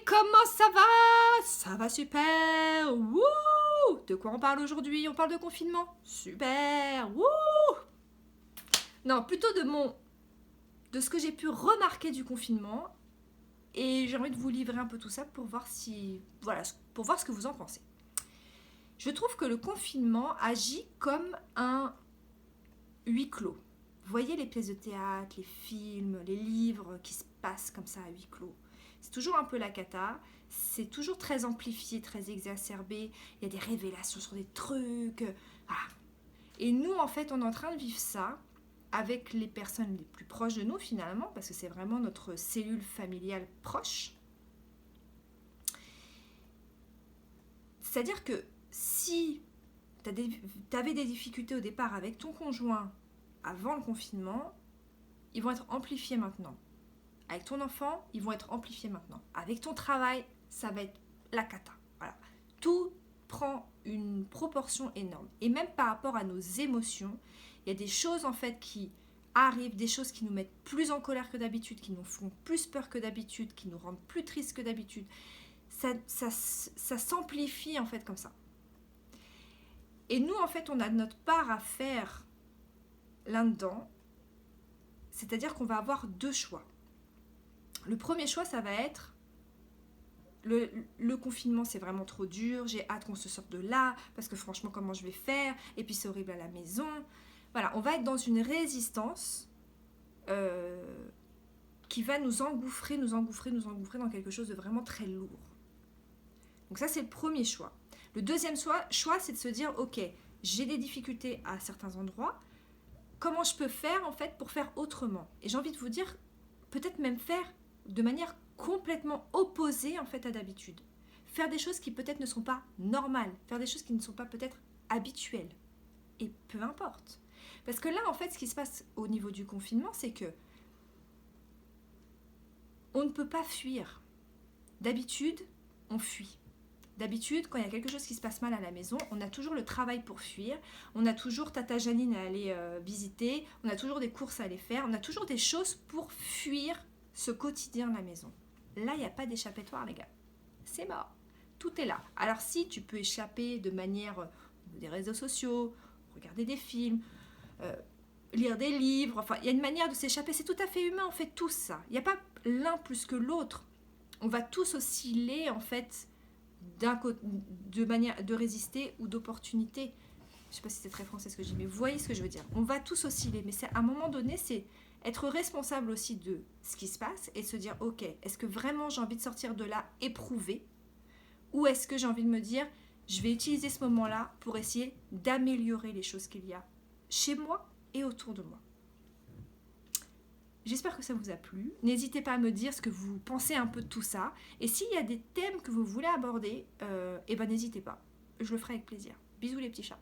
comment ça va? Ça va super. Wouh! De quoi on parle aujourd'hui? On parle de confinement. Super. Wouh! Non, plutôt de ce que j'ai pu remarquer du confinement. Et j'ai envie de vous livrer un peu tout ça pour voir pour voir ce que vous en pensez. Je trouve que le confinement agit comme un huis clos. Vous voyez les pièces de théâtre, les films, les livres qui se passent comme ça à huis clos. C'est toujours un peu la cata, c'est toujours très amplifié, très exacerbé. Il y a des révélations sur des trucs. Voilà. Et nous, en fait, on est en train de vivre ça avec les personnes les plus proches de nous, finalement, parce que c'est vraiment notre cellule familiale proche. C'est-à-dire que si tu avais des difficultés au départ avec ton conjoint avant le confinement, ils vont être amplifiés maintenant. Avec ton enfant, ils vont être amplifiés maintenant. Avec ton travail, ça va être la cata. Voilà. Tout prend une proportion énorme. Et même par rapport à nos émotions, il y a des choses en fait qui arrivent, des choses qui nous mettent plus en colère que d'habitude, qui nous font plus peur que d'habitude, qui nous rendent plus tristes que d'habitude. Ça s'amplifie en fait comme ça. Et nous en fait, on a notre part à faire là-dedans. C'est-à-dire qu'on va avoir deux choix. Le premier choix, ça va être le confinement, c'est vraiment trop dur, j'ai hâte qu'on se sorte de là, parce que franchement, comment je vais faire? Et puis c'est horrible à la maison. Voilà, on va être dans une résistance qui va nous engouffrer dans quelque chose de vraiment très lourd. Donc ça, c'est le premier choix. Le deuxième choix, c'est de se dire, ok, j'ai des difficultés à certains endroits, comment je peux faire en fait pour faire autrement? Et j'ai envie de vous dire, peut-être même faire de manière complètement opposée en fait à d'habitude. Faire des choses qui peut-être ne sont pas normales, faire des choses qui ne sont pas peut-être habituelles. Et peu importe. Parce que là, en fait, ce qui se passe au niveau du confinement, c'est que on ne peut pas fuir. D'habitude, on fuit. D'habitude, quand il y a quelque chose qui se passe mal à la maison, on a toujours le travail pour fuir, on a toujours Tata Janine à aller visiter, on a toujours des courses à aller faire, on a toujours des choses pour fuir ce quotidien à la maison. Là, il n'y a pas d'échappatoire, les gars. C'est mort. Tout est là. Alors si tu peux échapper de manière des réseaux sociaux, regarder des films, lire des livres, enfin, il y a une manière de s'échapper, c'est tout à fait humain, on fait tous ça. Il n'y a pas l'un plus que l'autre. On va tous osciller, en fait, de manière de résister ou d'opportunité. Je ne sais pas si c'est très français ce que je dis, mais vous voyez ce que je veux dire. On va tous osciller, mais à un moment donné, c'est être responsable aussi de ce qui se passe et se dire, ok, est-ce que vraiment j'ai envie de sortir de là éprouvé, ou est-ce que j'ai envie de me dire, je vais utiliser ce moment-là pour essayer d'améliorer les choses qu'il y a chez moi et autour de moi. J'espère que ça vous a plu. N'hésitez pas à me dire ce que vous pensez un peu de tout ça. Et s'il y a des thèmes que vous voulez aborder, n'hésitez pas. Je le ferai avec plaisir. Bisous les petits chats.